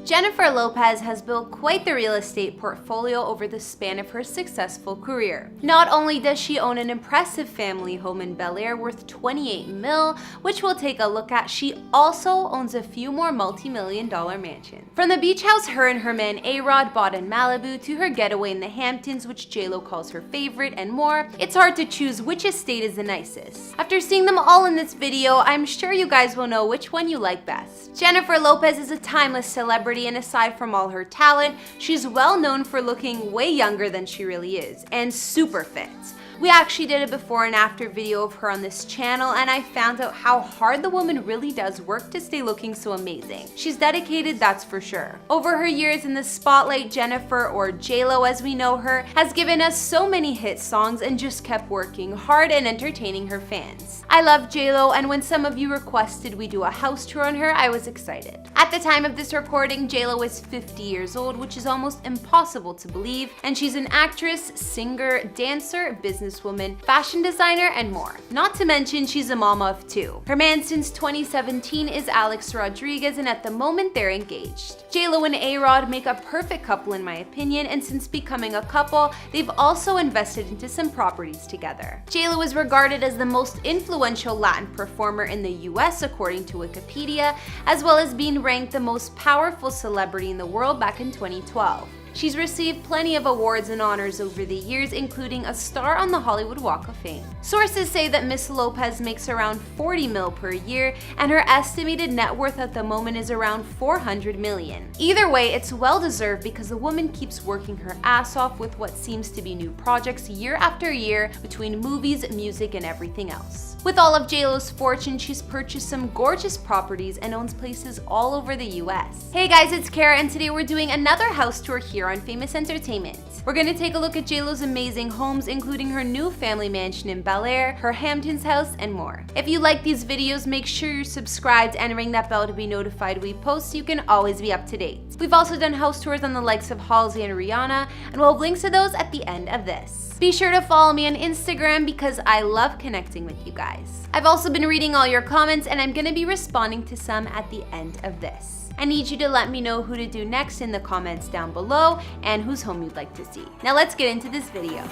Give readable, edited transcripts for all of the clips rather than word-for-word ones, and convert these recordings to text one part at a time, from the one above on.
Jennifer Lopez has built quite the real estate portfolio over the span of her successful career. Not only does she own an impressive family home in Bel Air worth $28 million, which we'll take a look at, she also owns a few more multi-million-dollar mansions. From the beach house her and her man A-Rod bought in Malibu to her getaway in the Hamptons, which J-Lo calls her favorite, and more, it's hard to choose which estate is the nicest. After seeing them all in this video, I'm sure you guys will know which one you like best. Jennifer Lopez is a timeless celebrity, and aside from all her talent, she's well known for looking way younger than she really is, and super fit. We actually did a before and after video of her on this channel, and I found out how hard the woman really does work to stay looking so amazing. She's dedicated, that's for sure. Over her years in the spotlight, Jennifer, or J-Lo as we know her, has given us so many hit songs and just kept working hard and entertaining her fans. I love J-Lo, and when some of you requested we do a house tour on her, I was excited. At the time of this recording, J-Lo is 50 years old, which is almost impossible to believe, and she's an actress, singer, dancer, businesswoman, fashion designer, and more. Not to mention, she's a mama of two. Her man since 2017 is Alex Rodriguez, and at the moment they're engaged. J-Lo and A-Rod make a perfect couple in my opinion, and since becoming a couple, they've also invested into some properties together. J-Lo is regarded as the most influential Latin performer in the US according to Wikipedia, as well as being ranked the most powerful celebrity in the world back in 2012. She's received plenty of awards and honors over the years, including a star on the Hollywood Walk of Fame. Sources say that Miss Lopez makes around $40 million per year, and her estimated net worth at the moment is around $400 million. Either way, it's well deserved because the woman keeps working her ass off with what seems to be new projects year after year between movies, music, and everything else. With all of J-Lo's fortune, she's purchased some gorgeous properties and owns places all over the US. Hey guys, it's Kara, and today we're doing another house tour here on Famous Entertainment. We're gonna take a look at J-Lo's amazing homes, including her new family mansion in Bel Air, her Hamptons house, and more. If you like these videos, make sure you're subscribed and ring that bell to be notified we post so you can always be up to date. We've also done house tours on the likes of Halsey and Rihanna, and we'll have links to those at the end of this. Be sure to follow me on Instagram because I love connecting with you guys. I've also been reading all your comments, and I'm gonna be responding to some at the end of this. I need you to let me know who to do next in the comments down below and whose home you'd like to see. Now let's get into this video.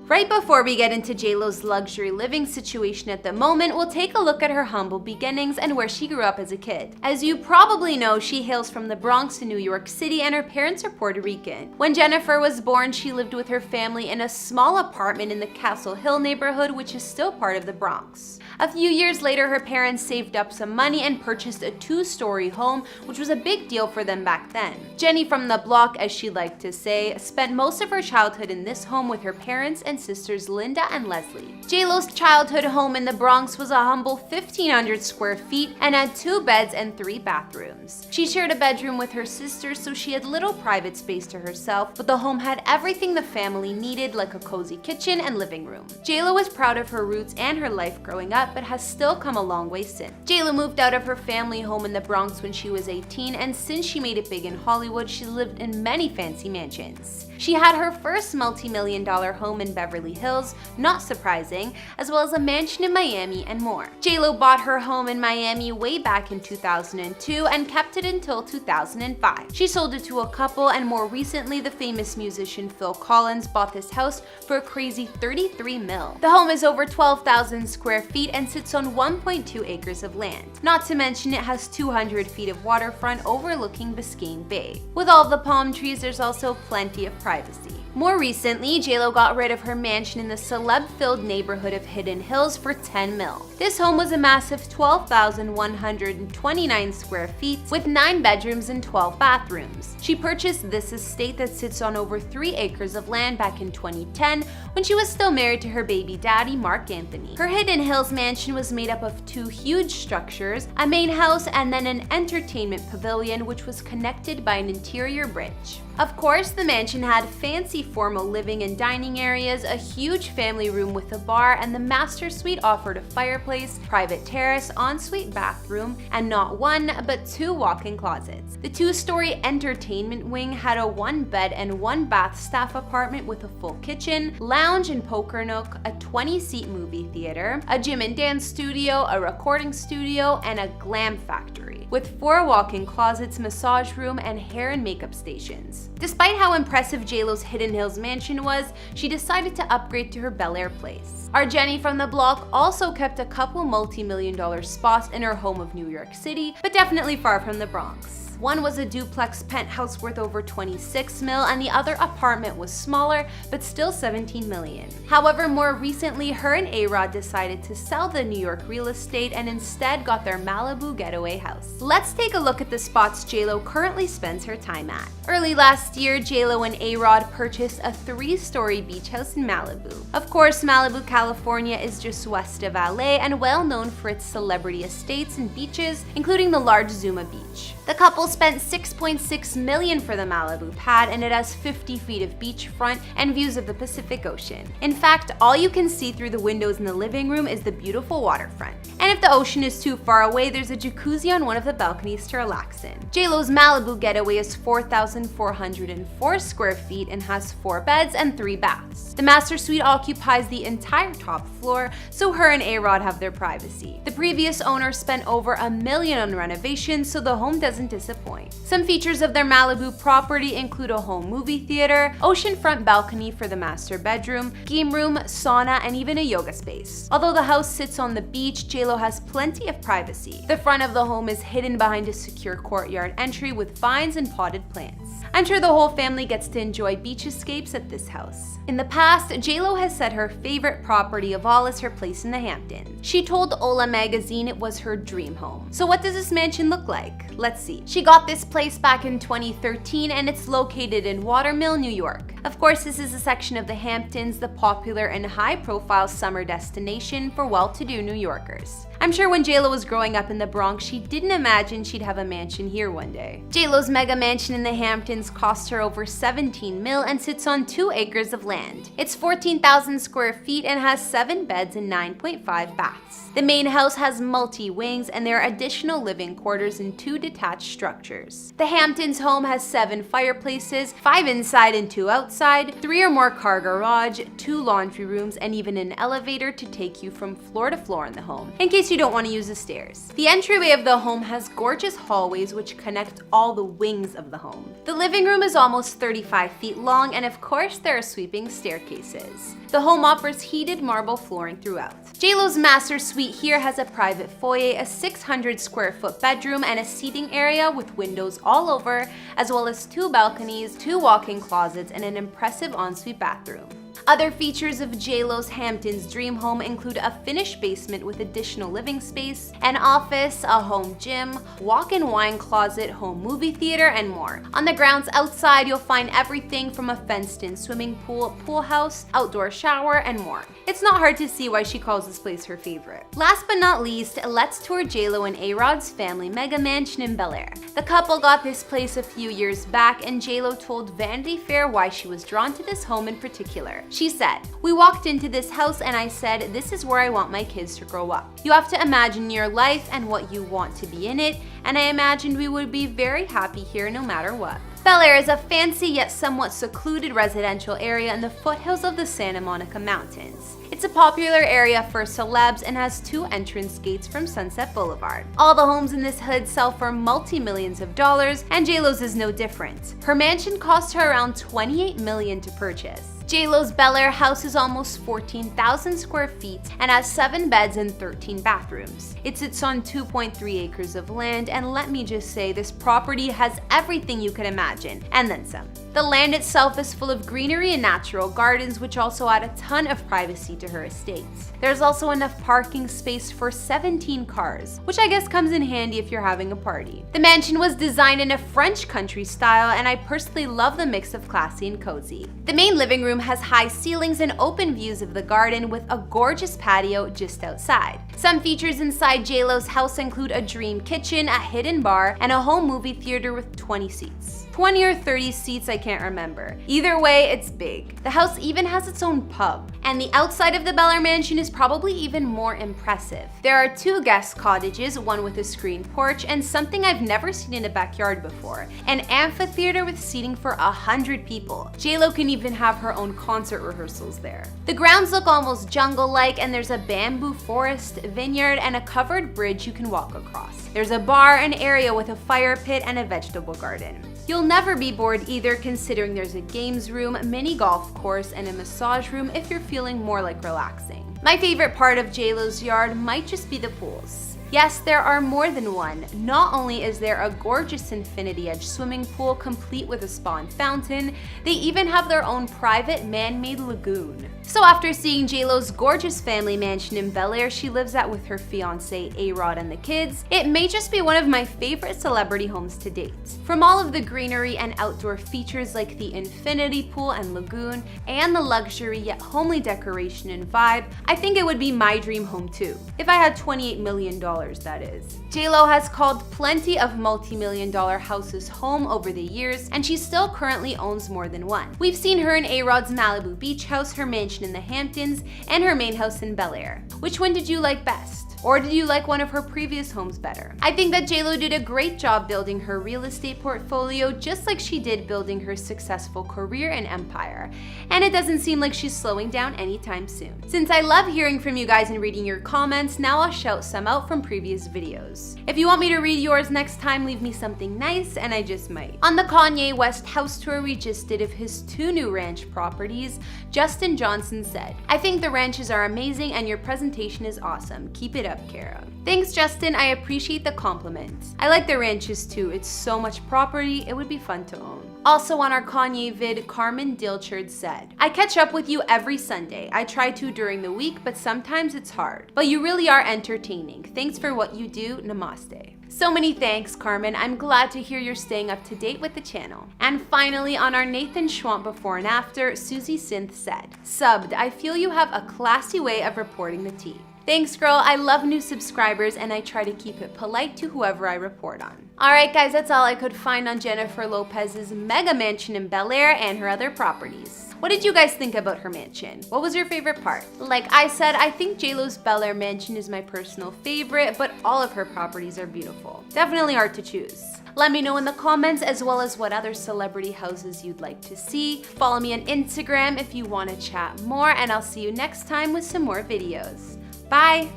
Right before we get into J-Lo's luxury living situation at the moment, we'll take a look at her humble beginnings and where she grew up as a kid. As you probably know, she hails from the Bronx in New York City, and her parents are Puerto Rican. When Jennifer was born, she lived with her family in a small apartment in the Castle Hill neighborhood, which is still part of the Bronx. A few years later, her parents saved up some money and purchased a 2-story home, which was a big deal for them back then. Jenny from the block, as she liked to say, spent most of her childhood in this home with her parents and sisters Linda and Leslie. J-Lo's childhood home in the Bronx was a humble 1,500 square feet and had 2 beds and 3 bathrooms. She shared a bedroom with her sisters, so she had little private space to herself, but the home had everything the family needed, like a cozy kitchen and living room. J-Lo was proud of her roots and her life growing up, but has still come a long way since. J-Lo moved out of her family home in the Bronx when she was 18, and since she made it big in Hollywood, she lived in many fancy mansions. She had her first multi-million-dollar home in Beverly Hills, not surprising, as well as a mansion in Miami and more. J-Lo bought her home in Miami way back in 2002 and kept it until 2005. She sold it to a couple, and more recently, the famous musician Phil Collins bought this house for a crazy $33 million. The home is over 12,000 square feet and sits on 1.2 acres of land. Not to mention, it has 200 feet of waterfront overlooking Biscayne Bay. With all the palm trees, there's also plenty of privacy. More recently, J-Lo got rid of her mansion in the celeb-filled neighborhood of Hidden Hills for $10 million. This home was a massive 12,129 square feet with 9 bedrooms and 12 bathrooms. She purchased this estate that sits on over 3 acres of land back in 2010 when she was still married to her baby daddy, Mark Anthony. Her Hidden Hills mansion was made up of 2 huge structures, a main house and then an entertainment pavilion which was connected by an interior bridge. Of course, the mansion had fancy formal living and dining areas, a huge family room with a bar, and the master suite offered a fireplace, private terrace, ensuite bathroom, and not one, but 2 walk-in closets. The 2-story entertainment wing had a 1-bed and 1-bath staff apartment with a full kitchen, lounge and poker nook, a 20-seat movie theater, a gym and dance studio, a recording studio, and a glam factory, with 4 walk-in closets, massage room, and hair and makeup stations. Despite how impressive JLo's Hidden Hills mansion was, she decided to upgrade to her Bel Air place. Our Jenny from the block also kept a couple multi-million-dollar spots in her home of New York City, but definitely far from the Bronx. One was a duplex penthouse worth over 26 mil, and the other apartment was smaller, but still 17 million. However, more recently, her and A-Rod decided to sell the New York real estate and instead got their Malibu getaway house. Let's take a look at the spots JLo currently spends her time at. Early last year, JLo and A-Rod purchased a 3-story beach house in Malibu. Of course, Malibu, California is just west of LA and well known for its celebrity estates and beaches, including the large Zuma Beach. The couple spent $6.6 million for the Malibu pad, and it has 50 feet of beachfront and views of the Pacific Ocean. In fact, all you can see through the windows in the living room is the beautiful waterfront. And if the ocean is too far away, there's a jacuzzi on one of the balconies to relax in. JLo's Malibu getaway is 4,404 square feet and has 4 beds and 3 baths. The master suite occupies the entire top floor, so her and A-Rod have their privacy. The previous owner spent over $1 million on renovations, so the home doesn't disappoint. Some features of their Malibu property include a home movie theater, oceanfront balcony for the master bedroom, game room, sauna, and even a yoga space. Although the house sits on the beach, JLo has plenty of privacy. The front of the home is hidden behind a secure courtyard entry with vines and potted plants. I'm sure the whole family gets to enjoy beach escapes at this house. In the past, JLo has said her favorite property of all is her place in the Hamptons. She told Ola magazine it was her dream home. So what does this mansion look like? Let's see. She got this place back in 2013 and it's located in Watermill, New York. Of course, this is a section of the Hamptons, the popular and high-profile summer destination for well-to-do New Yorkers. I'm sure when JLo was growing up in the Bronx, she didn't imagine she'd have a mansion here one day. JLo's mega mansion in the Hamptons cost her over 17 mil and sits on 2 acres of land. It's 14,000 square feet and has 7 beds and 9.5 baths. The main house has multi-wings and there are additional living quarters and 2 detached structures. The Hamptons home has 7 fireplaces, 5 inside and 2 outside, 3 or more car garage, 2 laundry rooms, and even an elevator to take you from floor to floor in the home, in case you don't want to use the stairs. The entryway of the home has gorgeous hallways which connect all the wings of the home. The living room is almost 35 feet long, and of course there are sweeping staircases. The home offers heated marble flooring throughout. JLo's master suite here has a private foyer, a 600 square foot bedroom, and a seating area with windows all over, as well as 2 balconies, 2 walk-in closets, and an impressive ensuite bathroom. Other features of JLo's Hamptons dream home include a finished basement with additional living space, an office, a home gym, walk-in wine closet, home movie theater, and more. On the grounds outside, you'll find everything from a fenced-in swimming pool, pool house, outdoor shower, and more. It's not hard to see why she calls this place her favorite. Last but not least, let's tour JLo and A-Rod's family mega mansion in Bel Air. The couple got this place a few years back, and JLo told Vanity Fair why she was drawn to this home in particular. She said, "We walked into this house and I said, this is where I want my kids to grow up. You have to imagine your life and what you want to be in it, and I imagined we would be very happy here no matter what." Bel Air is a fancy yet somewhat secluded residential area in the foothills of the Santa Monica Mountains. It's a popular area for celebs and has 2 entrance gates from Sunset Boulevard. All the homes in this hood sell for multi-millions of dollars, and JLo's is no different. Her mansion cost her around $28 million to purchase. JLo's Bel Air house is almost 14,000 square feet and has 7 beds and 13 bathrooms. It sits on 2.3 acres of land, and let me just say, this property has everything you could imagine, and then some. The land itself is full of greenery and natural gardens, which also add a ton of privacy to her estate. There's also enough parking space for 17 cars, which I guess comes in handy if you're having a party. The mansion was designed in a French country style, and I personally love the mix of classy and cozy. The main living room has high ceilings and open views of the garden with a gorgeous patio just outside. Some features inside JLo's house include a dream kitchen, a hidden bar, and a home movie theater with 20 seats. 20 or 30 seats, I can't remember. Either way, it's big. The house even has its own pub. And the outside of the Bel Air mansion is probably even more impressive. There are 2 guest cottages, one with a screened porch, and something I've never seen in a backyard before, an amphitheater with seating for 100 people. JLo can even have her own concert rehearsals there. The grounds look almost jungle-like, and there's a bamboo forest, vineyard, and a covered bridge you can walk across. There's a bar, an area with a fire pit, and a vegetable garden. You'll never be bored either, considering there's a games room, mini golf course, and a massage room if you're feeling more like relaxing. My favorite part of JLo's yard might just be the pools. Yes, there are more than one. Not only is there a gorgeous infinity edge swimming pool complete with a spa and fountain, they even have their own private man-made lagoon. So after seeing JLo's gorgeous family mansion in Bel Air she lives at with her fiance A-Rod and the kids, it may just be one of my favorite celebrity homes to date. From all of the greenery and outdoor features like the infinity pool and lagoon, and the luxury yet homely decoration and vibe, I think it would be my dream home too. If I had $28 million, that is. JLo has called plenty of multi-million-dollar houses home over the years, and she still currently owns more than one. We've seen her in A-Rod's Malibu beach house, her mansion in the Hamptons, and her main house in Bel Air. Which one did you like best? Or did you like one of her previous homes better? I think that JLo did a great job building her real estate portfolio, just like she did building her successful career and empire. And it doesn't seem like she's slowing down anytime soon. Since I love hearing from you guys and reading your comments, now I'll shout some out from previous videos. If you want me to read yours next time, leave me something nice and I just might. On the Kanye West house tour we just did of his 2 new ranch properties, Justin Johnson said, "I think the ranches are amazing and your presentation is awesome. Keep it up, Kara." Thanks, Justin. I appreciate the compliment. I like the ranches too. It's so much property, it would be fun to own. Also on our Kanye vid, Carmen Dilchard said, "I catch up with you every Sunday. I try to during the week, but sometimes it's hard. But you really are entertaining. Thanks for what you do. Namaste." So many thanks, Carmen. I'm glad to hear you're staying up to date with the channel. And finally, on our Nathan Schwamp before and after, Susie Synth said, "Subbed, I feel you have a classy way of reporting the tea." Thanks, girl. I love new subscribers and I try to keep it polite to whoever I report on. Alright guys, that's all I could find on Jennifer Lopez's mega mansion in Bel Air and her other properties. What did you guys think about her mansion? What was your favorite part? Like I said, I think JLo's Bel Air mansion is my personal favorite, but all of her properties are beautiful. Definitely hard to choose. Let me know in the comments as well as what other celebrity houses you'd like to see. Follow me on Instagram if you want to chat more, and I'll see you next time with some more videos. Bye!